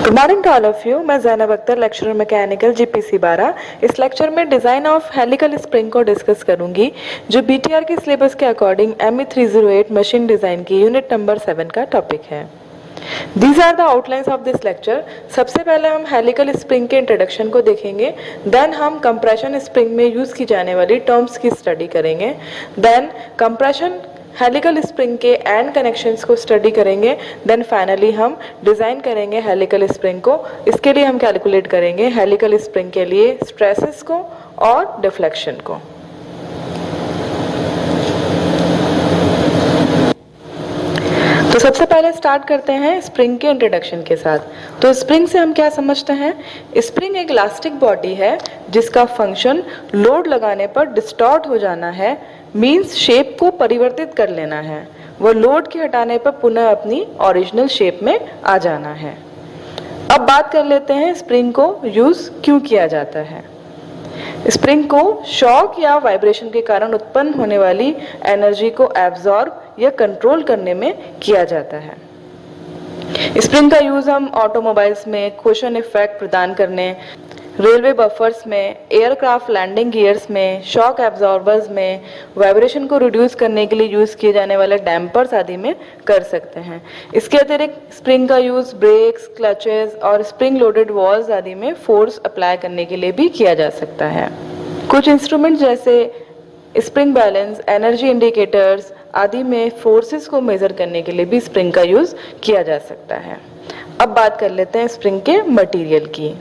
Good morning to all of you. मैं Zainab Akhtar, lecturer mechanical GPC 12। इस lecture में design of helical spring को discuss करूंगी, जो बीटीआर के सिलेबस के अकॉर्डिंग ME 308 मशीन डिज़ाइन की यूनिट नंबर 7 का टॉपिक है। These are the outlines of this lecture. सबसे पहले हम हेलिकल स्प्रिंग के इंट्रोडक्शन को देखेंगे, देन हम कंप्रेशन स्प्रिंग में यूज़ की जाने वाली टर्म्स की स्टडी करेंगे, देन कंप्रेशन हेलिकल स्प्रिंग के एंड कनेक्शंस को स्टडी करेंगे, देन फाइनली हम डिज़ाइन करेंगे हेलिकल स्प्रिंग को। इसके लिए हम कैलकुलेट करेंगे हेलिकल स्प्रिंग के लिए स्ट्रेसेस को और डिफ्लेक्शन को। तो सबसे पहले स्टार्ट करते हैं स्प्रिंग के इंट्रोडक्शन के साथ। तो स्प्रिंग से हम क्या समझते हैं? स्प्रिंग एक इलास्टिक बॉडी है जिसका फंक्शन लोड लगाने पर डिस्टॉर्ट हो जाना है, मीन्स शेप को परिवर्तित कर लेना है। वह लोड के हटाने पर पुनः अपनी ओरिजिनल शेप में आ जाना है। अब बात कर लेते हैं स्प्रिंग को यूज क्यों किया जाता है। स्प्रिंग को शॉक या वाइब्रेशन के कारण उत्पन्न होने वाली एनर्जी को एब्जॉर्ब या कंट्रोल करने में किया जाता है। स्प्रिंग का यूज हम ऑटोमोबाइल्स में कुशन इफेक्ट प्रदान करने, रेलवे बफर्स में, एयरक्राफ्ट लैंडिंग गियर्स में, शॉक एब्जॉर्बर्स में, वाइब्रेशन को रिड्यूस करने के लिए यूज किए जाने वाले डैम्पर्स आदि में कर सकते हैं। इसके अतिरिक्त स्प्रिंग का यूज ब्रेक्स, क्लचेस और स्प्रिंग लोडेड वॉल्स आदि में फोर्स अप्लाई करने के लिए भी किया जा सकता है। कुछ इंस्ट्रूमेंट जैसे स्प्रिंग बैलेंस, एनर्जी इंडिकेटर्स आदि में फोर्सेस को मेजर करने के लिए भी स्प्रिंग का यूज किया जा सकता है। अब बात कर लेते हैं स्प्रिंग के मटेरियल की।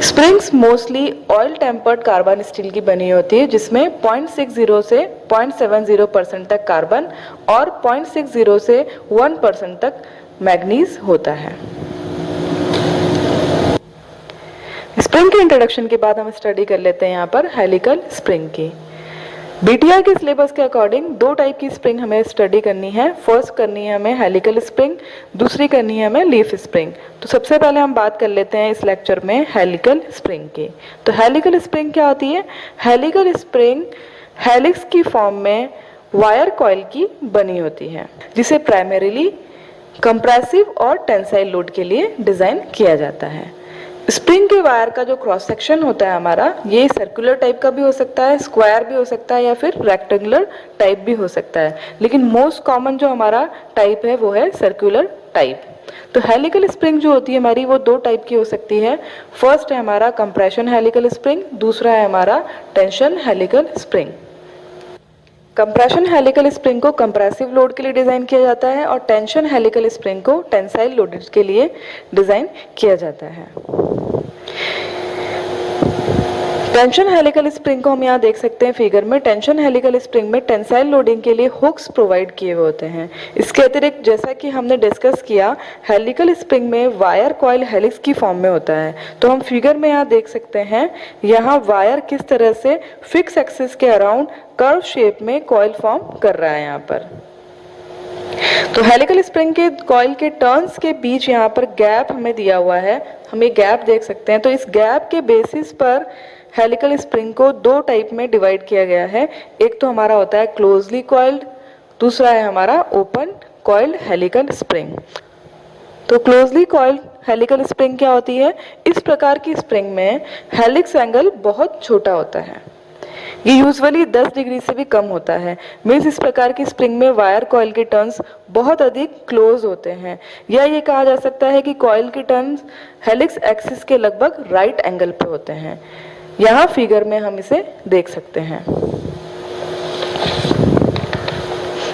Springs mostly oil tempered carbon steel की बनी होती है, जिसमें 0.60 से 0.70% तक कार्बन और 0.60 से 1% तक मैग्नीज होता है। स्प्रिंग के इंट्रोडक्शन के बाद हम स्टडी कर लेते हैं यहाँ पर हेलिकल स्प्रिंग की। बीटीआर के सिलेबस के अकॉर्डिंग दो टाइप की स्प्रिंग हमें स्टडी करनी है। फर्स्ट करनी है हमें हेलिकल स्प्रिंग, दूसरी करनी है हमें लीफ स्प्रिंग। तो सबसे पहले हम बात कर लेते हैं इस लेक्चर में हेलिकल स्प्रिंग की। तो हेलिकल स्प्रिंग क्या होती है? हेलिकल स्प्रिंग हेलिक्स की फॉर्म में वायर कॉइल की बनी होती है, जिसे प्राइमरीली कंप्रेसिव और टेंसाइल लोड के लिए डिजाइन किया जाता है। स्प्रिंग के वायर का जो क्रॉस सेक्शन होता है हमारा, ये सर्कुलर टाइप का भी हो सकता है, स्क्वायर भी हो सकता है या फिर रेक्टेंगुलर टाइप भी हो सकता है, लेकिन मोस्ट कॉमन जो हमारा टाइप है वो है सर्कुलर टाइप। तो हेलिकल स्प्रिंग जो होती है हमारी, वो दो टाइप की हो सकती है। फर्स्ट है हमारा कंप्रेशन हेलिकल स्प्रिंग, दूसरा है हमारा tension helical spring. Compression helical spring को कंप्रेसिव लोड के लिए डिजाइन किया जाता है और टेंशन हेलिकल स्प्रिंग को टेंसाइल लोड के लिए डिजाइन किया जाता है। टेंशन हेलिकल स्प्रिंग को हम यहाँ देख सकते हैं फिगर में। टेंशन हेलिकल स्प्रिंग में टेंसाइल लोडिंग के लिए हुक्स प्रोवाइड किए हुए होते हैं। इसके अतिरिक्त जैसा कि हमने डिस्कस किया, हेलिकल स्प्रिंग में वायर कॉइल हेलिक्स की फॉर्म में होता है। तो हम फिगर में यहाँ देख सकते हैं, यहाँ वायर किस तरह से फिक्स एक्सिस के अराउंड कर्व शेप में कॉइल फॉर्म कर रहा है यहाँ पर। तो हेलिकल स्प्रिंग के कॉइल के टर्न्स के बीच यहाँ पर गैप हमें दिया हुआ है, हम ये गैप देख सकते हैं। तो इस गैप के बेसिस पर हेलिकल स्प्रिंग को दो टाइप में डिवाइड किया गया है। एक तो हमारा होता है क्लोजली कॉइल्ड, दूसरा है हमारा ओपन कॉइल्ड हेलिकल स्प्रिंग। तो क्लोजली कॉइल्ड हेलिकल स्प्रिंग क्या होती है? इस प्रकार की स्प्रिंग में हेलिक्स एंगल बहुत छोटा होता है, ये यूजुअली 10 डिग्री से भी कम होता है। मीन्स इस प्रकार की स्प्रिंग में वायर कॉइल के टर्न्स बहुत अधिक क्लोज होते हैं, या ये कहा जा सकता है कि कॉइल के टर्न्स हेलिक्स एक्सिस के लगभग राइट एंगल पे होते हैं। यहाँ फिगर में हम इसे देख सकते हैं।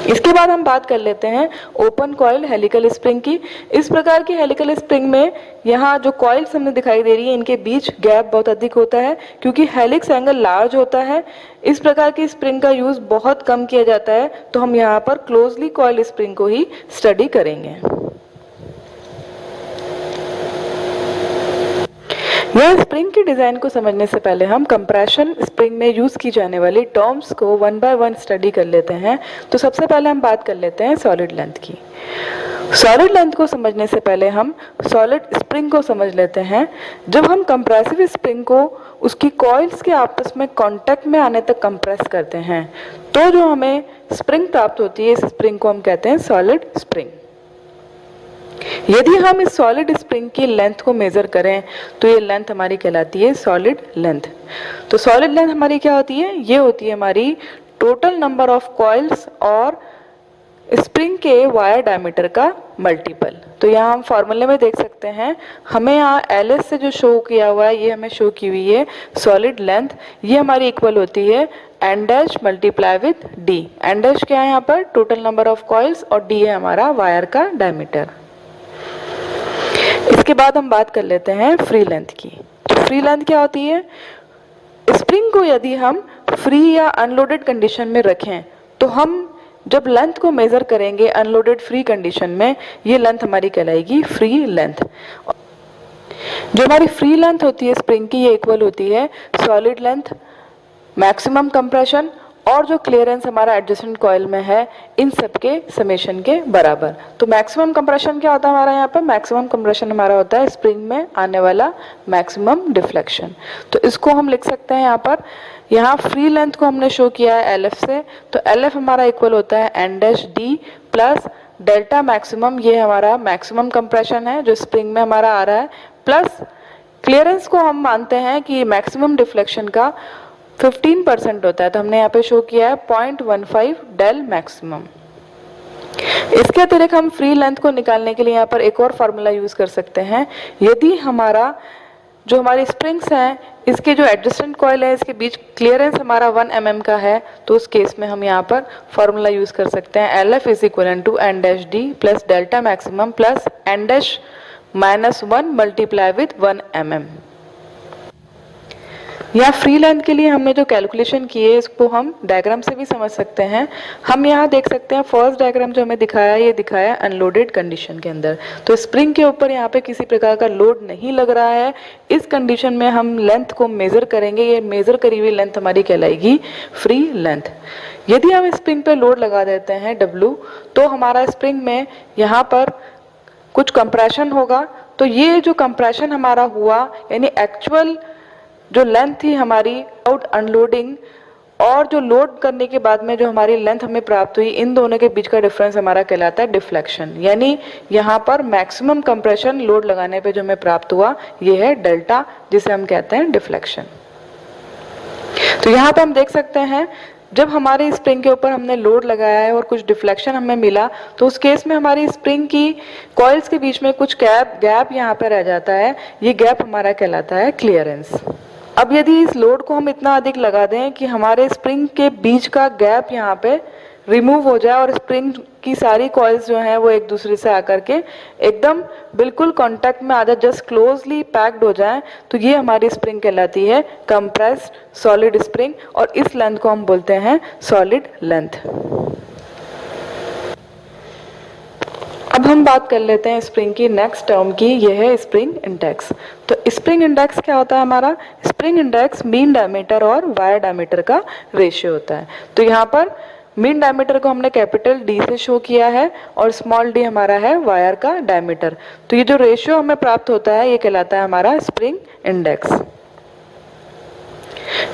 इसके बाद हम बात कर लेते हैं ओपन कॉइल हेलिकल स्प्रिंग की। इस प्रकार की हेलिकल स्प्रिंग में यहाँ जो कॉइल्स हमें दिखाई दे रही है, इनके बीच गैप बहुत अधिक होता है, क्योंकि हेलिक्स एंगल लार्ज होता है। इस प्रकार की स्प्रिंग का यूज बहुत कम किया जाता है, तो हम यहाँ पर क्लोजली कॉइल स्प्रिंग को ही स्टडी करेंगे। यह स्प्रिंग की डिजाइन को समझने से पहले हम कंप्रेशन स्प्रिंग में यूज की जाने वाली टर्म्स को वन बाय वन स्टडी कर लेते हैं। तो सबसे पहले हम बात कर लेते हैं सॉलिड लेंथ की। सॉलिड लेंथ को समझने से पहले हम सॉलिड स्प्रिंग को समझ लेते हैं। जब हम कंप्रेसिव स्प्रिंग को उसकी कॉइल्स के आपस में कांटेक्ट में आने तक कंप्रेस करते हैं, तो जो हमें स्प्रिंग प्राप्त होती है, इस स्प्रिंग को हम कहते हैं सॉलिड स्प्रिंग। यदि हम इस सॉलिड स्प्रिंग की लेंथ को मेजर करें तो ये लेंथ हमारी कहलाती है सॉलिड लेंथ। तो सॉलिड लेंथ हमारी क्या होती है? ये होती है हमारी टोटल नंबर ऑफ कॉइल्स और स्प्रिंग के वायर डायमीटर का मल्टीपल। तो यहाँ हम फॉर्मूले में देख सकते हैं, हमें यहाँ एल से जो शो किया हुआ है ये हमें शो की हुई है सॉलिड लेंथ। ये हमारी इक्वल होती है N dash multiply with D. N dash क्या है यहाँ पर? टोटल नंबर ऑफ कॉइल्स, और डी है हमारा वायर का डायमीटर। इसके बाद हम बात कर लेते हैं फ्री लेंथ की। तो फ्री लेंथ क्या होती है? स्प्रिंग को यदि हम फ्री या अनलोडेड कंडीशन में रखें तो हम जब लेंथ को मेजर करेंगे अनलोडेड फ्री कंडीशन में, ये लेंथ हमारी कहलाएगी फ्री लेंथ। जो हमारी फ्री लेंथ होती है स्प्रिंग की, ये इक्वल होती है सॉलिड लेंथ, मैक्सिमम कंप्रेशन और जो क्लियरेंस हमारा एडजेसेंट कॉइल में है, इन सब के समेशन के बराबर। तो मैक्सिमम कंप्रेशन क्या होता है हमारा यहाँ पर? मैक्सिमम कंप्रेशन हमारा होता है स्प्रिंग में आने वाला मैक्सिमम डिफ्लेक्शन। तो इसको हम लिख सकते हैं यहाँ पर, यहाँ फ्री लेंथ को हमने शो किया है एल एफ से, तो एल एफ हमारा इक्वल होता है N dash D plus delta maximum, ये हमारा मैक्सिमम कंप्रेशन है जो स्प्रिंग में हमारा आ रहा है, प्लस क्लियरेंस को हम मानते हैं कि मैक्सिमम डिफ्लेक्शन का 15% होता है, तो हमने यहाँ पे शो किया है 0.15 डेल मैक्सिमम। इसके अतिरिक्त हम फ्री लेंथ को निकालने के लिए यहाँ पर एक और फॉर्मूला यूज कर सकते हैं। यदि हमारा जो हमारी स्प्रिंग्स हैं, इसके जो एडजेसेंट कॉइल है, इसके बीच क्लियरेंस हमारा 1 mm का है, तो उस केस में हम यहाँ पर फॉर्मूला यूज कर सकते हैं L F is equal to N dash D plus delta maximum plus N dash -1 multiply with 1 mm। यहाँ फ्री लेंथ के लिए हमने जो कैलकुलेशन की है इसको हम डायग्राम से भी समझ सकते हैं। हम यहाँ देख सकते हैं फर्स्ट डायग्राम जो हमें दिखाया है, ये दिखाया अनलोडेड कंडीशन के अंदर। तो स्प्रिंग के ऊपर यहाँ पे किसी प्रकार का लोड नहीं लग रहा है, इस कंडीशन में हम लेंथ को मेजर करेंगे। ये मेजर करी हुई लेंथ हमारी कहलाएगी फ्री लेंथ। यदि हम स्प्रिंग पे लोड लगा देते हैं W, तो हमारा स्प्रिंग में यहाँ पर कुछ कंप्रेशन होगा। तो ये जो कंप्रेशन हमारा हुआ, यानी एक्चुअल जो लेंथ थी हमारी आउट अनलोडिंग और जो लोड करने के बाद में जो हमारी लेंथ हमें प्राप्त हुई, इन दोनों के बीच का डिफरेंस हमारा कहलाता है डिफ्लेक्शन। यानी यहाँ पर मैक्सिमम कंप्रेशन लोड लगाने पे जो हमें प्राप्त हुआ, ये है डेल्टा, जिसे हम कहते हैं डिफ्लेक्शन। तो यहाँ पर हम देख सकते हैं, जब हमारे स्प्रिंग के ऊपर हमने लोड लगाया है और कुछ डिफ्लेक्शन हमें मिला, तो उस केस में हमारी स्प्रिंग की कॉइल्स के बीच में कुछ गैप यहाँ पे रह जाता है। ये गैप हमारा कहलाता है क्लियरेंस। अब यदि इस लोड को हम इतना अधिक लगा दें कि हमारे स्प्रिंग के बीच का गैप यहाँ पे रिमूव हो जाए और स्प्रिंग की सारी कॉइल्स जो हैं वो एक दूसरे से आकर के एकदम बिल्कुल कांटेक्ट में आ जाए, जस्ट क्लोजली पैक्ड हो जाए, तो ये हमारी स्प्रिंग कहलाती है कंप्रेस्ड सॉलिड स्प्रिंग, और इस लेंथ को हम बोलते हैं सॉलिड लेंथ। अब हम बात कर लेते हैं स्प्रिंग की नेक्स्ट टर्म की, यह है स्प्रिंग इंडेक्स। तो स्प्रिंग इंडेक्स क्या होता है हमारा? स्प्रिंग इंडेक्स मीन डायमीटर और वायर डायमीटर का रेशियो होता है। तो यहाँ पर मीन डायमीटर को हमने कैपिटल डी से शो किया है और स्मॉल डी हमारा है वायर का डायमीटर। तो ये जो रेशियो हमें प्राप्त होता है, ये कहलाता है हमारा स्प्रिंग इंडेक्स।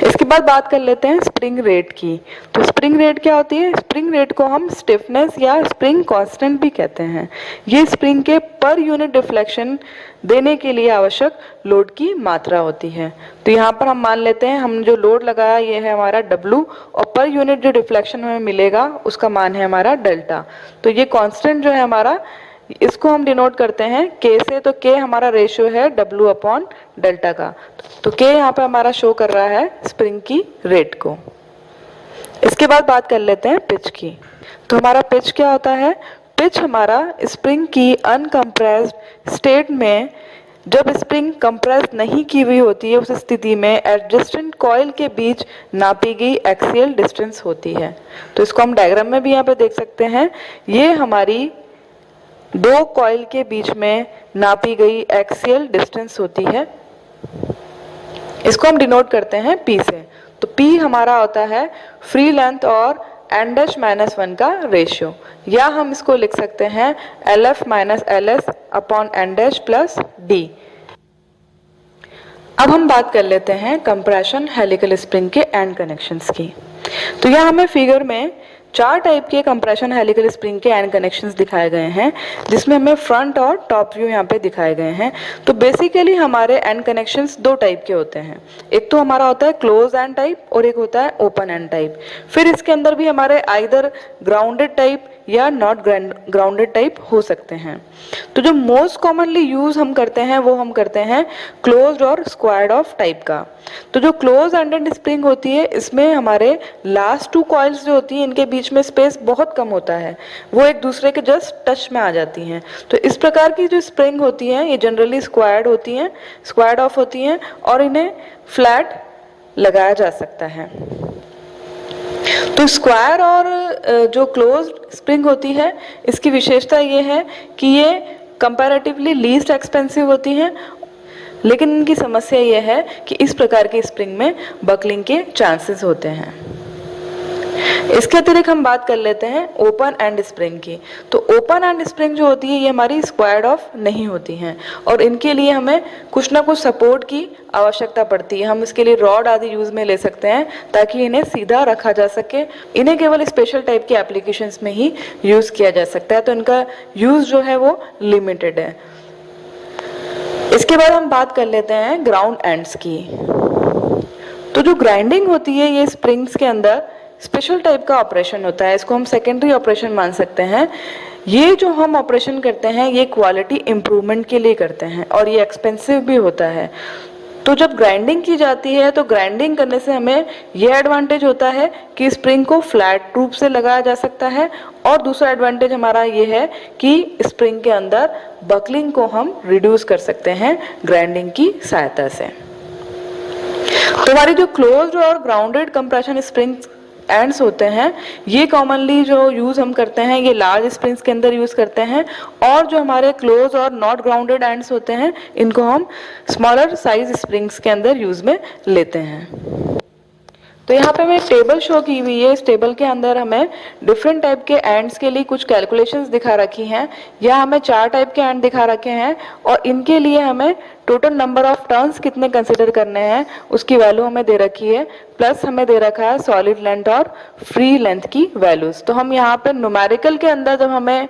इसके बाद बात कर लेते हैं स्प्रिंग रेट की। तो स्प्रिंग रेट क्या होती है? स्प्रिंग रेट को हम स्टिफनेस या स्प्रिंग कांस्टेंट भी कहते हैं। ये स्प्रिंग के पर यूनिट डिफ्लेक्शन देने के लिए आवश्यक लोड की मात्रा होती है। तो यहाँ पर हम मान लेते हैं, हम जो लोड लगाया ये है हमारा W, और पर यूनिट जो डिफ्लेक्शन हमें मिलेगा उसका मान है हमारा डेल्टा। तो ये कांस्टेंट जो है हमारा, इसको हम डिनोट करते हैं K से। तो K हमारा रेशियो है W अपॉन डेल्टा का। तो K यहाँ पे हमारा शो कर रहा है स्प्रिंग की रेट को। इसके बाद बात कर लेते हैं पिच की। तो हमारा पिच क्या होता है? पिच हमारा स्प्रिंग की अनकंप्रेस्ड स्टेट में, जब स्प्रिंग कंप्रेस नहीं की हुई होती है, उस स्थिति में एडजेसेंट कॉइल के बीच नापी गई एक्सियल डिस्टेंस होती है। तो इसको हम डायग्राम में भी यहाँ पे देख सकते हैं। ये हमारी दो कॉइल के बीच में नापी गई एक्सियल डिस्टेंस होती है। इसको हम डिनोट करते हैं P से। तो P हमारा होता है फ्री लेंथ और n-1 का रेशियो, या हम इसको लिख सकते हैं LF - LS upon n' plus D। अब हम बात कर लेते हैं कंप्रेशन हेलिकल स्प्रिंग के एंड कनेक्शंस की। तो यहाँ हमें फिगर में 4 टाइप के कंप्रेशन हेलिकल स्प्रिंग के एंड कनेक्शंस दिखाए गए हैं, जिसमें हमें फ्रंट और टॉप व्यू यहाँ पे दिखाए गए हैं। तो बेसिकली हमारे एंड कनेक्शंस 2 टाइप के होते हैं, एक तो हमारा होता है क्लोज एंड टाइप और एक होता है ओपन एंड टाइप। फिर इसके अंदर भी हमारे आइदर ग्राउंडेड टाइप या नॉट ग्राउंडेड टाइप हो सकते हैं। तो जो मोस्ट कॉमनली यूज हम करते हैं वो हम करते हैं क्लोज्ड और स्क्वायर्ड ऑफ टाइप का। तो जो क्लोज एंडेड स्प्रिंग होती है, इसमें हमारे लास्ट 2 कॉइल्स जो होती हैं इनके बीच में स्पेस बहुत कम होता है, वो एक दूसरे के जस्ट टच में आ जाती हैं। तो इस प्रकार की जो स्प्रिंग होती हैं ये जनरली स्क्वायर्ड होती हैं, स्क्वायर्ड ऑफ होती हैं और इन्हें फ्लैट लगाया जा सकता है। तो स्क्वायर और जो क्लोज स्प्रिंग होती है इसकी विशेषता ये है कि ये कंपैरेटिवली लीस्ट एक्सपेंसिव होती हैं, लेकिन इनकी समस्या ये है कि इस प्रकार की स्प्रिंग में बकलिंग के चांसेस होते हैं। इसके अतिरिक्त हम बात कर लेते हैं ओपन एंड स्प्रिंग की। तो ओपन एंड स्प्रिंग जो होती है ये हमारी स्क्वायर्ड ऑफ नहीं होती हैं और इनके लिए हमें कुछ ना कुछ सपोर्ट की आवश्यकता पड़ती है। हम इसके लिए रॉड आदि यूज में ले सकते हैं ताकि इन्हें सीधा रखा जा सके। इन्हें केवल स्पेशल टाइप के एप्लीकेशंस में ही यूज किया जा सकता है, तो इनका यूज जो है वो लिमिटेड है। इसके बाद हम बात कर लेते हैं ग्राउंड एंड्स की। तो जो ग्राइंडिंग होती है ये स्प्रिंग्स के अंदर स्पेशल टाइप का ऑपरेशन होता है, इसको हम सेकेंडरी ऑपरेशन मान सकते हैं। ये जो हम ऑपरेशन करते हैं ये क्वालिटी इंप्रूवमेंट के लिए करते हैं और ये एक्सपेंसिव भी होता है। तो जब ग्राइंडिंग की जाती है तो ग्राइंडिंग करने से हमें यह एडवांटेज होता है कि स्प्रिंग को फ्लैट रूप से लगाया जा सकता है और दूसरा एडवांटेज हमारा ये है कि स्प्रिंग के अंदर बकलिंग को हम रिड्यूस कर सकते हैं ग्राइंडिंग की सहायता से। तो हमारी जो क्लोज्ड और ग्राउंडेड कंप्रेशन स्प्रिंग एंड्स होते हैं ये कॉमनली जो यूज हम करते हैं ये लार्ज स्प्रिंग्स के अंदर यूज करते हैं, और जो हमारे क्लोज और नॉट ग्राउंडेड एंड्स होते हैं इनको हम स्मॉलर साइज स्प्रिंग्स के अंदर यूज में लेते हैं। तो यहाँ पे हमें टेबल शो की हुई है। इस टेबल के अंदर हमें डिफरेंट टाइप के एंड्स के लिए कुछ कैलकुलेशंस दिखा रखी हैं। यहाँ हमें 4 टाइप के एंड दिखा रखे हैं और इनके लिए हमें टोटल नंबर ऑफ टर्न्स कितने कंसिडर करने हैं उसकी वैल्यू हमें दे रखी है, प्लस हमें दे रखा है सॉलिड लेंथ और फ्री लेंथ की वैल्यूज। तो हम यहाँ पे न्यूमेरिकल के अंदर जब हमें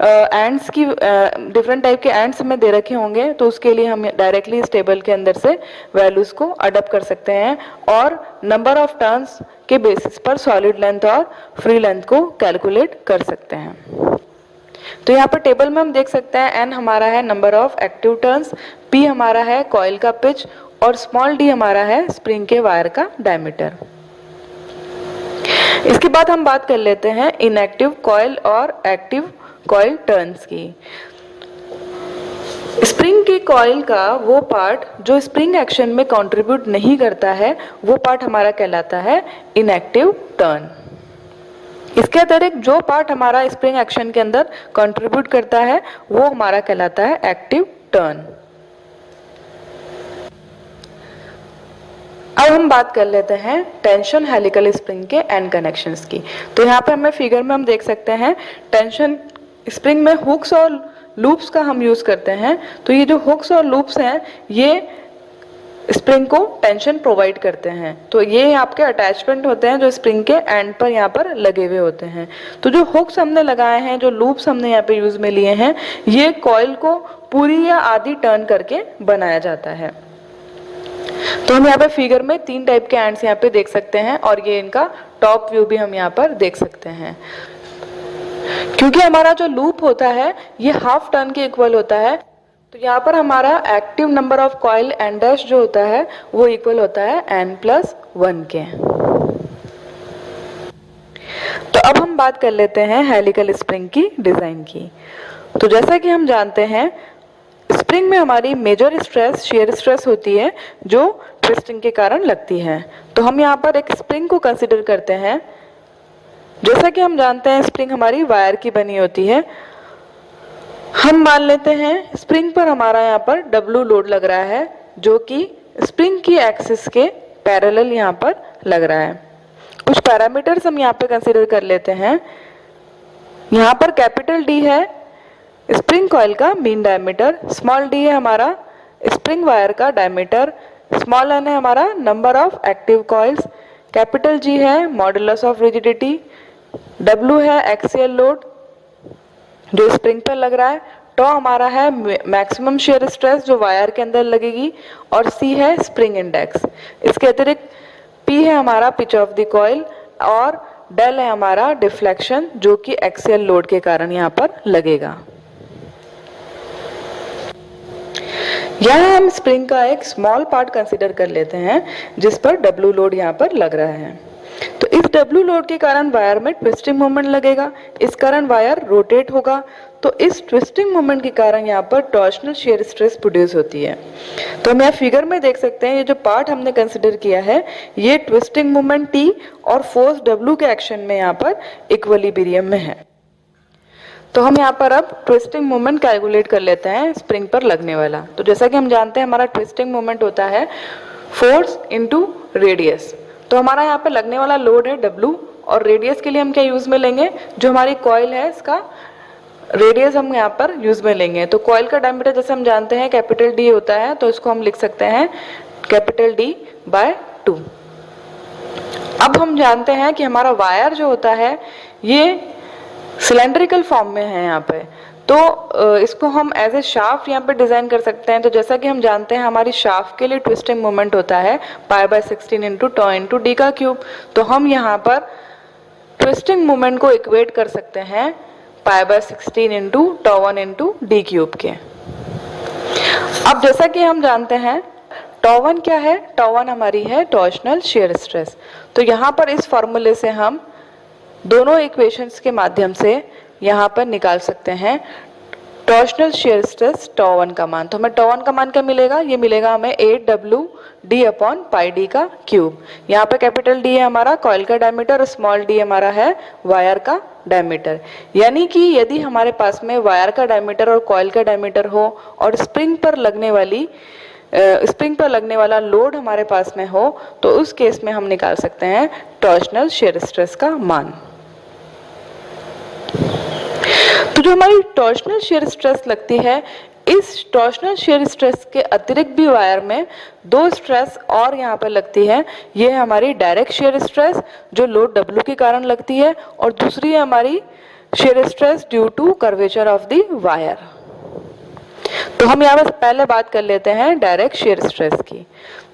एंड्स की डिफरेंट टाइप के एंड्स हमें दे रखे होंगे तो उसके लिए हम डायरेक्टली इस टेबल के अंदर से वैल्यूज को अडॉप्ट कर सकते हैं और नंबर ऑफ टर्न्स के बेसिस पर सॉलिड लेंथ और फ्री लेंथ को कैलकुलेट कर सकते हैं। तो यहाँ पर टेबल में हम देख सकते हैं एन हमारा है number of active turns, P हमारा है कॉइल का पिच और स्मॉल डी हमारा है स्प्रिंग के वायर का डायमीटर। इसके बाद हम बात कर लेते हैं इनएक्टिव कॉइल और एक्टिव कॉइल टर्न्स की। स्प्रिंग के कॉइल का वो पार्ट जो स्प्रिंग एक्शन में कंट्रीब्यूट नहीं करता है वो पार्ट हमारा कहलाता है इनएक्टिव टर्न। इसके अतिरिक्त जो पार्ट हमारा स्प्रिंग एक्शन के अंदर कंट्रीब्यूट करता है वो हमारा कहलाता है एक्टिव टर्न। अब हम बात कर लेते हैं टेंशन हेलिकल स्प्रिंग के एंड कनेक्शंस की। तो यहाँ पे हमें फिगर में हम देख सकते हैं टेंशन स्प्रिंग में हुक्स और लूप्स का हम यूज करते हैं। तो ये जो हुक्स और लूप्स हैं ये स्प्रिंग को टेंशन प्रोवाइड करते हैं। तो ये आपके अटैचमेंट होते हैं जो स्प्रिंग के एंड पर यहाँ पर लगे हुए होते हैं। तो जो हुक्स हमने लगाए हैं, जो लूप्स हमने यहाँ पे यूज में लिए हैं, ये कॉइल को पूरी या आधी टर्न करके बनाया जाता है। तो हम यहाँ पे फिगर में 3 टाइप के एंड्स यहाँ पे देख सकते हैं और ये इनका टॉप व्यू भी हम यहाँ पर देख सकते हैं। क्योंकि हमारा जो लूप होता है ये हाफ टर्न के इक्वल होता है, तो यहाँ पर हमारा active number of coil N dash जो होता है वो इक्वल होता है n+1 के। तो अब हम बात कर लेते हैं हेलिकल स्प्रिंग की डिजाइन की। तो जैसा कि हम जानते हैं स्प्रिंग में हमारी मेजर स्ट्रेस शेयर स्ट्रेस होती है जो ट्विस्टिंग के कारण लगती है। तो हम यहाँ पर एक स्प्रिंग को कंसिडर करते हैं। जैसा कि हम जानते हैं स्प्रिंग हमारी वायर की बनी होती है। हम मान लेते हैं स्प्रिंग पर हमारा यहाँ पर W लोड लग रहा है जो कि स्प्रिंग की एक्सिस के पैरेलल यहाँ पर लग रहा है। कुछ पैरामीटर्स हम यहाँ पे कंसिडर कर लेते हैं। यहाँ पर कैपिटल D है स्प्रिंग कॉइल का मीन डायमीटर, स्मॉल d है हमारा स्प्रिंग वायर का डायमीटर, स्मॉल n है हमारा number of active coils, capital G है मॉडुलस ऑफ रिजिडिटी, W है एक्सियल लोड जो स्प्रिंग पर लग रहा है, टॉ हमारा है मैक्सिमम शेयर स्ट्रेस जो वायर के अंदर लगेगी, और C है स्प्रिंग इंडेक्स। इसके अतिरिक्त P है हमारा पिच ऑफ द कॉइल, और डेल है हमारा डिफ्लेक्शन जो कि एक्सियल लोड के कारण यहाँ पर लगेगा। यहाँ हम स्प्रिंग का एक स्मॉल पार्ट कंसीडर कर लेते हैं जिस पर W लोड यहाँ पर लग रहा है। तो इस W लोड के कारण वायर में ट्विस्टिंग मोमेंट लगेगा, इस कारण वायर रोटेट होगा, तो इस ट्विस्टिंग मोमेंट के कारण यहाँ पर टॉर्शनल शियर स्ट्रेस प्रोड्यूस होती है। तो हम यहाँ फिगर में देख सकते हैं ये जो पार्ट हमने कंसिडर किया है ये ट्विस्टिंग मोमेंट T और फोर्स W के एक्शन में यहाँ पर इक्विलिब्रियम में है। तो हम यहाँ पर अब ट्विस्टिंग मोमेंट कैलकुलेट कर लेते हैं स्प्रिंग पर लगने वाला। तो जैसा कि हम जानते हैं हमारा ट्विस्टिंग मोमेंट होता है फोर्स इनटू रेडियस। तो हमारा यहाँ पर लगने वाला लोड है W, और रेडियस के लिए हम क्या यूज में लेंगे, जो हमारी कॉइल है इसका रेडियस हम यहाँ पर यूज में लेंगे। तो कॉइल का डायमीटर जैसे हम जानते हैं कैपिटल D होता है, तो इसको हम लिख सकते हैं कैपिटल D बाय 2। अब हम जानते हैं कि हमारा वायर जो होता है ये सिलेंड्रिकल फॉर्म में है यहाँ पे, तो इसको हम एज ए शाफ्ट यहाँ पे डिजाइन कर सकते हैं। तो जैसा कि हम जानते हैं हमारी शाफ्ट के लिए ट्विस्टिंग मोमेंट होता है π/16 इंटू टॉ इंटू डी का क्यूब। तो हम यहाँ पर ट्विस्टिंग मोमेंट को इक्वेट कर सकते हैं π/16 इंटू टॉ 1 इंटू डी क्यूब के। अब जैसा कि हम जानते हैं टॉ 1 क्या है, टॉ 1 हमारी है टॉर्शनल शियर स्ट्रेस। तो यहाँ पर इस फॉर्मूले से हम दोनों इक्वेशंस के माध्यम से यहाँ पर निकाल सकते हैं टॉर्शनल शियर स्ट्रेस टॉ 1 का मान। तो हमें टॉ 1 का मान क्या मिलेगा, ये मिलेगा हमें 8W अपॉन पाई डी का क्यूब। यहाँ पे कैपिटल D है हमारा कॉइल का डायमीटर और स्मॉल d हमारा है वायर का डायमीटर। यानी कि यदि हमारे पास में वायर का डायमीटर और कॉइल का डायमीटर हो और स्प्रिंग पर लगने वाला लोड हमारे पास में हो, तो उस केस में हम निकाल सकते हैं टॉर्शनल शियर स्ट्रेस का मान। तो जो हमारी टॉर्शनल शियर स्ट्रेस लगती है, इस टॉर्शनल शियर स्ट्रेस के अतिरिक्त भी वायर में दो स्ट्रेस और यहाँ पर लगती है। ये है हमारी डायरेक्ट शियर स्ट्रेस जो लोड W के कारण लगती है, और दूसरी है हमारी shear stress due to curvature of the wire. तो हम यहाँ पर पहले बात कर लेते हैं डायरेक्ट शियर स्ट्रेस की।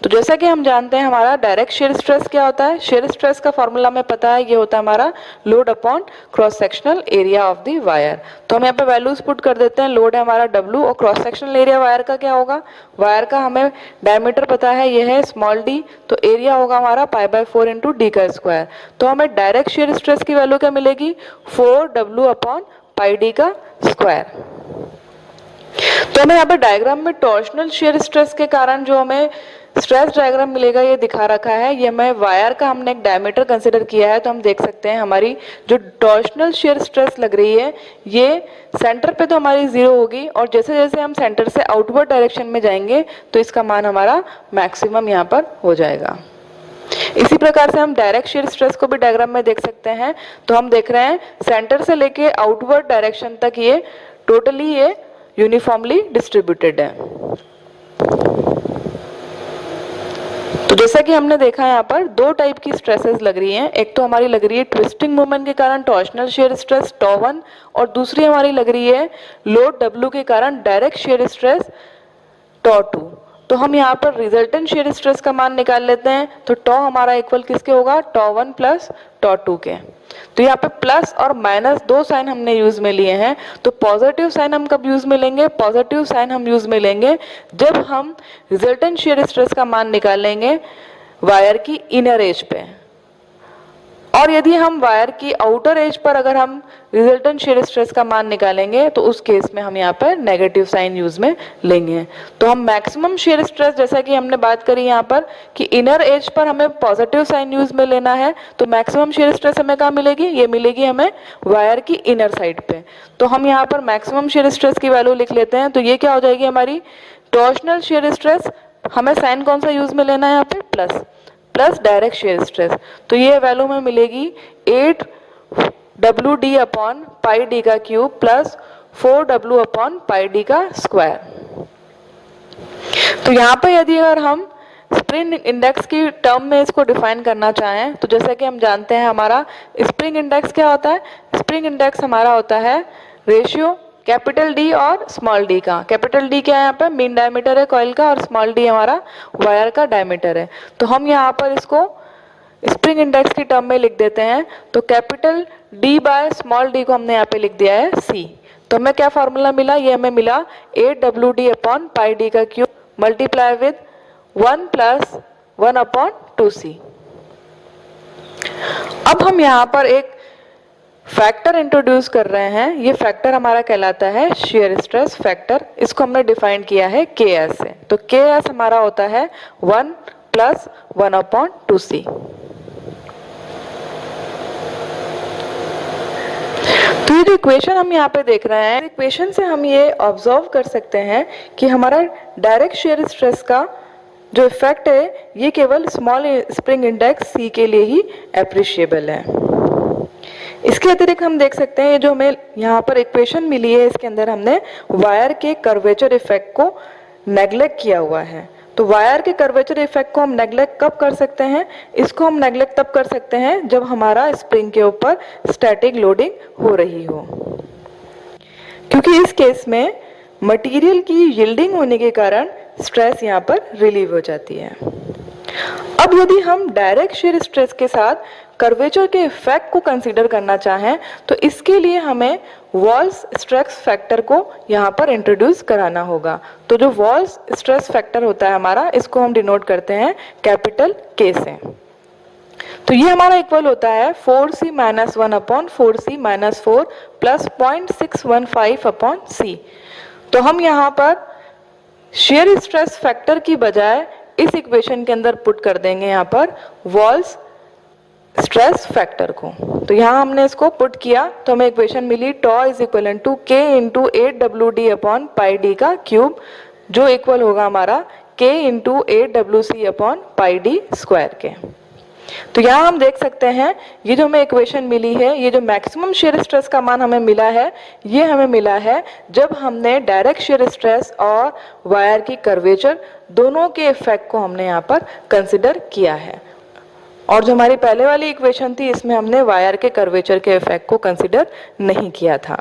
तो जैसा कि हम जानते हैं हमारा डायरेक्ट शियर स्ट्रेस क्या होता है, शियर स्ट्रेस का फॉर्मूला हमें पता है, ये होता है हमारा load upon cross sectional area of the wire. तो हम यहाँ पे वैल्यूज पुट कर देते हैं, लोड है हमारा W और क्रॉस सेक्शनल एरिया वायर का क्या होगा, वायर का हमें डायमीटर पता है ये है स्मॉल d, तो एरिया होगा हमारा π/4 इंटू डी का स्क्वायर। तो हमें डायरेक्ट शियर स्ट्रेस की वैल्यू क्या मिलेगी, 4W अपॉन पाई डी का स्क्वायर। तो हमें यहाँ पे डायग्राम में टॉर्शनल शियर स्ट्रेस के कारण जो हमें स्ट्रेस डायग्राम मिलेगा ये दिखा रखा है। ये हमें वायर का हमने एक डायमीटर कंसिडर किया है, तो हम देख सकते हैं हमारी जो टॉर्शनल शियर स्ट्रेस लग रही है ये सेंटर पे तो हमारी 0 होगी, और जैसे जैसे हम सेंटर से आउटवर्ड डायरेक्शन में जाएंगे तो इसका मान हमारा मैक्सिमम यहाँ पर हो जाएगा। इसी प्रकार से हम डायरेक्ट शियर स्ट्रेस को भी डायग्राम में देख सकते हैं। तो हम देख रहे हैं सेंटर से लेके आउटवर्ड डायरेक्शन तक ये टोटली ये यूनिफॉर्मली डिस्ट्रीब्यूटेड है। तो जैसा कि हमने देखा यहाँ पर दो टाइप की स्ट्रेसेस लग रही हैं, एक तो हमारी लग रही है ट्विस्टिंग मोमेंट के कारण टॉर्शनल शियर स्ट्रेस टॉ 1, और दूसरी हमारी लग रही है लोड W के कारण डायरेक्ट शियर स्ट्रेस टॉ 2। तो हम यहाँ पर रिजल्टेंट शियर स्ट्रेस का मान निकाल लेते हैं। तो टॉ हमारा इक्वल किसके होगा, टॉ 1 प्लस टॉ 2 के। तो यहाँ पे प्लस और माइनस दो साइन हमने यूज में लिए हैं। तो पॉजिटिव साइन हम कब यूज में लेंगे, पॉजिटिव साइन हम यूज में लेंगे जब हम रिजल्टेंट शियर स्ट्रेस का मान निकालेंगे वायर की इनर एज पे, और यदि हम वायर की आउटर एज पर अगर हम रिजल्टेंट शियर स्ट्रेस का मान निकालेंगे तो उस केस में हम यहाँ पर नेगेटिव साइन यूज में लेंगे। तो हम मैक्सिमम शियर स्ट्रेस जैसा कि हमने बात करी यहाँ पर कि इनर एज पर हमें पॉजिटिव साइन यूज में लेना है, तो मैक्सिमम शियर स्ट्रेस हमें कहाँ मिलेगी, ये मिलेगी हमें वायर की इनर साइड पे। तो हम यहाँ पर मैक्सिमम शियर स्ट्रेस की वैल्यू लिख लेते हैं। तो ये क्या हो जाएगी हमारी टॉर्शनल शियर स्ट्रेस, हमें साइन कौन सा यूज में लेना है यहाँ पे, प्लस डायरेक्ट शियर स्ट्रेस। तो ये वैल्यू में मिलेगी 8WD अपॉन पाई डी का cube plus 4W upon pi D का स्क्वायर। तो यहाँ पे यदि अगर हम स्प्रिंग इंडेक्स की टर्म में इसको डिफाइन करना चाहें तो जैसा कि हम जानते हैं हमारा स्प्रिंग इंडेक्स क्या होता है। स्प्रिंग इंडेक्स हमारा होता है रेशियो कैपिटल डी और स्मॉल डी का। कैपिटल डी क्या है, यहाँ पे मीन डायमीटर है कॉइल का, और स्मॉल डी हमारा वायर का डायमीटर है। तो हम यहाँ पर इसको स्प्रिंग इंडेक्स की टर्म में लिख देते हैं। तो capital D by small D को हमने यहाँ पे लिख दिया है सी। तो हमें क्या फार्मूला मिला, ये हमें मिला 8WD अपॉन पाई डी का cube multiply with 1 plus 1 upon 2C। अब हम यहाँ पर एक फैक्टर इंट्रोड्यूस कर रहे हैं। ये फैक्टर हमारा कहलाता है शियर स्ट्रेस फैक्टर। इसको हमने डिफाइन किया है KS से। तो KS हमारा होता है 1 प्लस 1 अपॉन 2C। तो ये जो इक्वेशन हम यहाँ पे देख रहे हैं, इक्वेशन से हम ये ऑब्जर्व कर सकते हैं कि हमारा डायरेक्ट शियर स्ट्रेस का जो इफेक्ट है ये केवल स्मॉल स्प्रिंग इंडेक्स C के लिए ही एप्रिशिएबल है। इसके अतिरिक्त हम देख सकते हैं ये जो हमें यहाँ पर इक्वेशन मिली है, इसके अंदर हमने वायर के कर्वेचर इफेक्ट को नेग्लेक्ट किया हुआ है। तो वायर के कर्वेचर इफेक्ट को हम नेग्लेक्ट कब कर सकते हैं, इसको हम नेग्लेक्ट तब कर सकते हैं जब हमारा स्प्रिंग के ऊपर स्टैटिक लोडिंग हो रही हो, क्योंकि इस केस में मटेरियल की यील्डिंग होने के कारण स्ट्रेस यहाँ पर रिलीव हो जाती है। अब यदि हम डायरेक्ट शियर स्ट्रेस के साथ कर्वेचर के इफेक्ट को कंसीडर करना चाहें तो इसके लिए हमें वॉल्स स्ट्रेस फैक्टर को यहाँ पर इंट्रोड्यूस कराना होगा। तो जो वॉल्स स्ट्रेस फैक्टर होता है हमारा, इसको हम डिनोट करते हैं कैपिटल K से। तो ये हमारा इक्वल होता है 4C minus 1 upon 4C minus 4 plus 0.615 upon C। तो हम यहाँ पर शियर स्ट्रेस फैक्टर की बजाय इस इक्वेशन के अंदर पुट कर देंगे यहाँ पर वॉल्स स्ट्रेस फैक्टर को। तो यहाँ हमने इसको पुट किया तो हमें इक्वेशन मिली tau is equal to K into 8WD upon pi D का क्यूब, जो इक्वल होगा हमारा K into 8WC upon pi D square के। तो यहाँ हम देख सकते हैं ये जो हमें इक्वेशन मिली है, ये जो मैक्सिमम शियर स्ट्रेस का मान हमें मिला है, ये हमें मिला है जब हमने डायरेक्ट शियर स्ट्रेस और वायर की कर्वेचर दोनों के इफेक्ट को हमने यहाँ पर कंसिडर किया है। और जो हमारी पहले वाली इक्वेशन थी इसमें हमने वायर के कर्वेचर के इफेक्ट को कंसिडर नहीं किया था।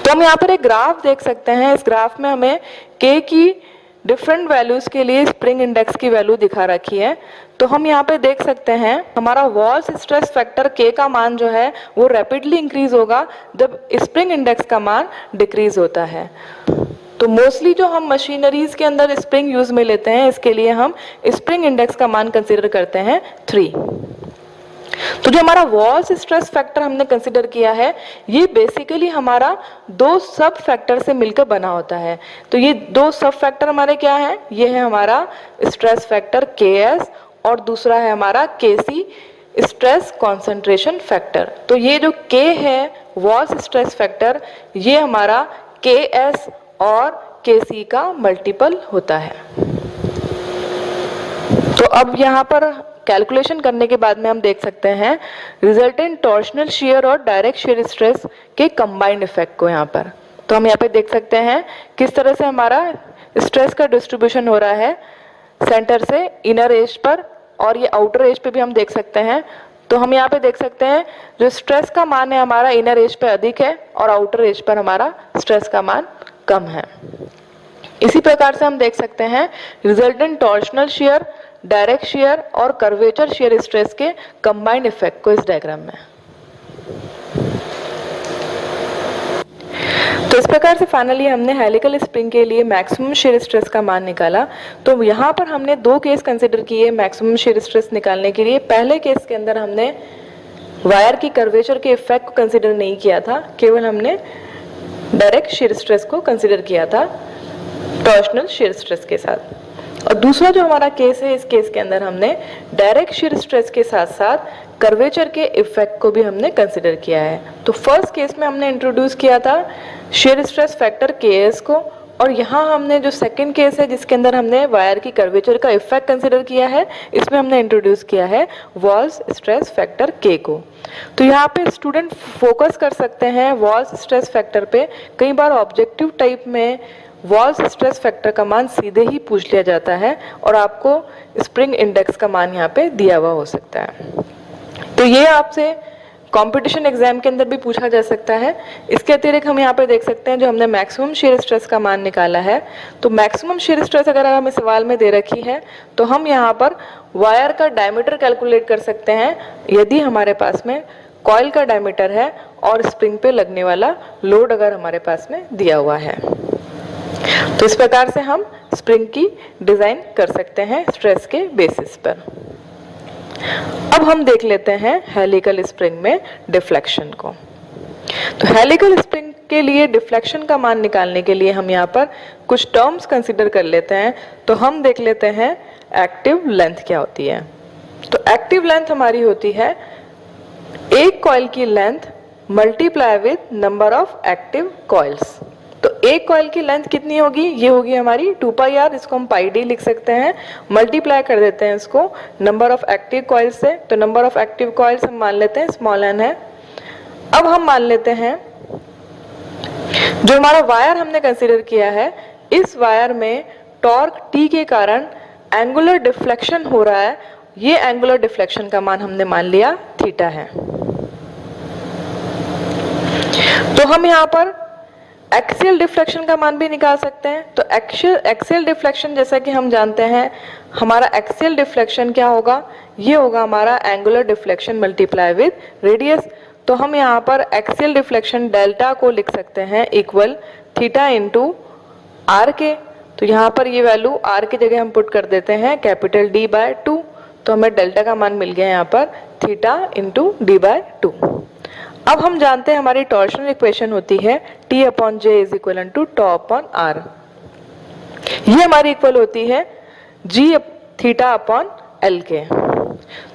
तो हम यहाँ पर एक ग्राफ देख सकते हैं। इस ग्राफ में हमें K की डिफरेंट वैल्यूज के लिए स्प्रिंग इंडेक्स की वैल्यू दिखा रखी है। तो हम यहाँ पे देख सकते हैं हमारा वॉल्स स्ट्रेस फैक्टर K का मान जो है वो रैपिडली इंक्रीज होगा जब स्प्रिंग इंडेक्स का मान डिक्रीज होता है। तो मोस्टली जो हम मशीनरीज के अंदर स्प्रिंग यूज में लेते हैं, इसके लिए हम स्प्रिंग इंडेक्स का मान कंसीडर करते हैं 3। तो जो हमारा वॉल्स स्ट्रेस फैक्टर हमने कंसीडर किया है, ये बेसिकली हमारा दो सब फैक्टर से मिलकर बना होता है। तो ये दो सब फैक्टर हमारे क्या है, ये है हमारा स्ट्रेस फैक्टर KS और दूसरा है हमारा KC स्ट्रेस कॉन्सेंट्रेशन फैक्टर। तो ये जो K है वॉल्स स्ट्रेस फैक्टर, ये हमारा KS और KC का मल्टीपल होता है। तो अब यहाँ पर कैलकुलेशन करने के बाद में हम देख सकते हैं रिजल्टेंट टॉर्शनल शियर और डायरेक्ट शियर स्ट्रेस के कंबाइंड इफेक्ट को यहाँ पर। तो हम यहाँ पे देख सकते हैं किस तरह से हमारा स्ट्रेस का डिस्ट्रीब्यूशन हो रहा है सेंटर से इनर एज पर, और ये आउटर एज पे भी हम देख सकते हैं। तो हम यहाँ पे देख सकते हैं जो स्ट्रेस का मान है हमारा इनर एज पे अधिक है और आउटर एज पर हमारा स्ट्रेस का मान कम है। इसी प्रकार से हम देख सकते हैं resultant torsional shear, direct shear और कर्वेचर शियर स्ट्रेस के कंबाइंड इफेक्ट को इस डायग्राम में। तो इस प्रकार से फाइनली हमने हेलिकल स्प्रिंग के लिए मैक्सिमम शियर स्ट्रेस का मान निकाला। तो यहाँ पर हमने दो केस कंसिडर किए मैक्सिमम शियर स्ट्रेस निकालने के लिए। पहले केस के अंदर हमने वायर की कर्वेचर के इफेक्ट को कंसिडर नहीं किया था, केवल हमने डायरेक्ट शियर स्ट्रेस को कंसिडर किया था टॉर्शनल शियर स्ट्रेस के साथ। और दूसरा जो हमारा केस है, इस केस के अंदर हमने डायरेक्ट शियर स्ट्रेस के साथ साथ कर्वेचर के इफेक्ट को भी हमने कंसिडर किया है। तो फर्स्ट केस में हमने इंट्रोड्यूस किया था शियर स्ट्रेस फैक्टर KS को, और यहाँ हमने जो सेकंड केस है जिसके अंदर हमने वायर की कर्वेचर का इफेक्ट कंसिडर किया है, इसमें हमने इंट्रोड्यूस किया है वॉल्स स्ट्रेस फैक्टर K को। तो यहाँ पे स्टूडेंट फोकस कर सकते हैं वॉल्स स्ट्रेस फैक्टर पे। कई बार ऑब्जेक्टिव टाइप में वॉल्स स्ट्रेस फैक्टर का मान सीधे ही पूछ लिया जाता है और आपको स्प्रिंग इंडेक्स का मान यहाँ पे दिया हुआ हो सकता है। तो ये आपसे कंपटीशन एग्जाम के अंदर भी पूछा जा सकता है। इसके अतिरिक्त हम यहाँ पे देख सकते हैं जो हमने मैक्सिमम शियर स्ट्रेस का मान निकाला है, तो मैक्सिमम शियर स्ट्रेस अगर हमें सवाल में दे रखी है तो हम यहाँ पर वायर का डायमीटर कैलकुलेट कर सकते हैं यदि हमारे पास में कॉइल का डायमीटर है और स्प्रिंग पे लगने वाला लोड अगर हमारे पास में दिया हुआ है। तो इस प्रकार से हम स्प्रिंग की डिजाइन कर सकते हैं स्ट्रेस के बेसिस पर। अब हम देख लेते हैं हेलिकल स्प्रिंग में डिफ्लेक्शन को। तो हेलिकल स्प्रिंग के लिए डिफ्लेक्शन का मान निकालने के लिए हम यहाँ पर कुछ टर्म्स कंसीडर कर लेते हैं। तो हम देख लेते हैं एक्टिव लेंथ क्या होती है। तो एक्टिव लेंथ हमारी होती है एक कॉइल की length multiply with number of active coils. तो एक कॉइल की लेंथ कितनी होगी, ये होगी हमारी 2πr, इसको हम πd लिख सकते हैं। मल्टीप्लाई कर देते हैं इसको नंबर ऑफ एक्टिव कॉइल्स से, तो नंबर ऑफ एक्टिव कॉइल्स हम मान लेते हैं स्मॉल n है। अब हम मान लेते हैं जो हमारा वायर हमने कंसीडर किया है, इस वायर में टॉर्क T के कारण एंगुलर डिफ्लेक्शन हो रहा है। ये एंगुलर डिफ्लेक्शन का मान हमने मान लिया थीटा है। तो हम यहाँ पर एक्सियल डिफ्लेक्शन का मान भी निकाल सकते हैं। तो एक्सियल डिफ्लेक्शन जैसा कि हम जानते हैं, हमारा एक्सियल डिफ्लेक्शन क्या होगा, ये होगा हमारा angular deflection multiply with radius. तो हम यहाँ पर एक्सियल डिफ्लेक्शन डेल्टा को लिख सकते हैं इक्वल थीटा इंटू आर के। तो यहाँ पर ये वैल्यू आर की जगह हम पुट कर देते हैं कैपिटल D/2। तो हमें डेल्टा का मान मिल गया यहाँ पर थीटा इंटू D/2। अब हम जानते हैं हमारी टॉर्शनल इक्वेशन होती है T/J is equal to tau upon R. ये हमारी इक्वल होती है G थीटा अपॉन L के।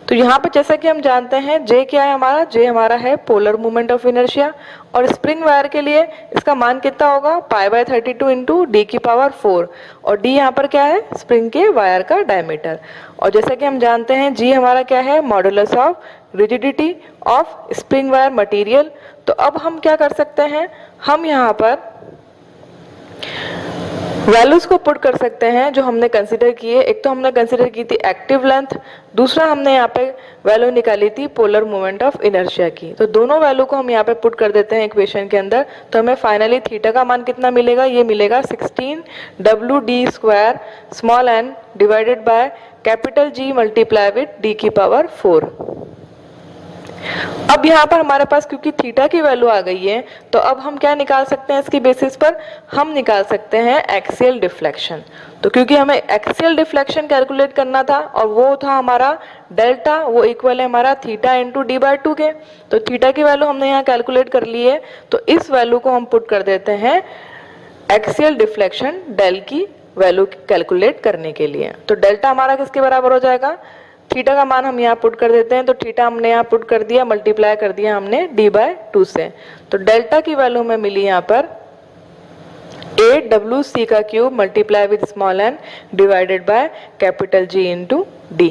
तो यहाँ पर जैसा कि हम जानते हैं J क्या है हमारा, J हमारा है पोलर मूवमेंट ऑफ इनर्शिया, और स्प्रिंग वायर के लिए इसका मान कितना होगा π/32 इंटू D⁴, और D यहाँ पर क्या है स्प्रिंग के वायर का डायमीटर। और जैसा कि हम जानते हैं G हमारा क्या है modulus of rigidity of spring wire material. तो अब हम क्या कर सकते हैं, हम यहाँ पर वैल्यूज को पुट कर सकते हैं जो हमने कंसीडर किए। एक तो हमने कंसीडर की थी एक्टिव लेंथ, दूसरा हमने यहाँ पे वैल्यू निकाली थी पोलर मूवमेंट ऑफ इनर्शिया की। तो दोनों वैल्यू को हम यहाँ पे पुट कर देते हैं इक्वेशन के अंदर। तो हमें फाइनली थीटा का मान कितना मिलेगा, ये मिलेगा 16 WD² small n divided by capital G multiply with D⁴। अब यहाँ पर हमारे पास क्योंकि थीटा की वैल्यू आ गई है, तो अब हम क्या निकाल सकते हैं इसकी बेसिस पर, हम निकाल सकते हैं एक्सियल डिफ्लेक्शन। तो क्योंकि हमें एक्सियल डिफ्लेक्शन कैलकुलेट करना था और वो था हमारा डेल्टा, वो इक्वल है हमारा थीटा इंटू D/2 के। तो थीटा की वैल्यू हमने यहाँ कैलकुलेट कर ली है, तो इस वैल्यू को हम पुट कर देते हैं एक्सियल डिफ्लेक्शन डेल की वैल्यू कैलकुलेट करने के लिए। तो डेल्टा हमारा किसके बराबर हो जाएगा, थीटा का मान हम यहाँ पुट कर देते हैं। तो थीटा हमने यहाँ पुट कर दिया, मल्टीप्लाई कर दिया हमने D/2 से। तो डेल्टा की वैल्यू हमें मिली यहाँ पर 8WC³ multiply with small n divided by capital G into D।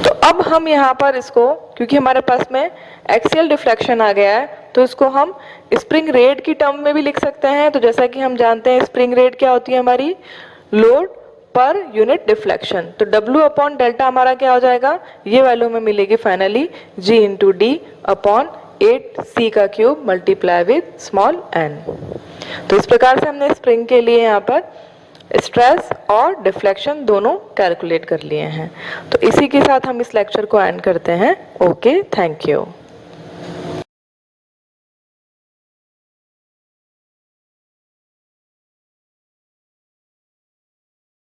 तो अब हम यहाँ पर इसको, क्योंकि हमारे पास में एक्सियल डिफ्लेक्शन आ गया है, तो इसको हम स्प्रिंग रेट की टर्म में भी लिख सकते हैं। तो जैसा कि हम जानते हैं स्प्रिंग रेट क्या होती है हमारी, लोड पर यूनिट डिफ्लेक्शन। तो W अपॉन डेल्टा हमारा क्या हो जाएगा, ये वैल्यू हमें मिलेगी finally G into D upon 8C³ multiply with small n। तो इस प्रकार से हमने स्प्रिंग के लिए यहाँ पर स्ट्रेस और डिफ्लेक्शन दोनों कैलकुलेट कर लिए हैं। तो इसी के साथ हम इस लेक्चर को एंड करते हैं। Okay, thank you.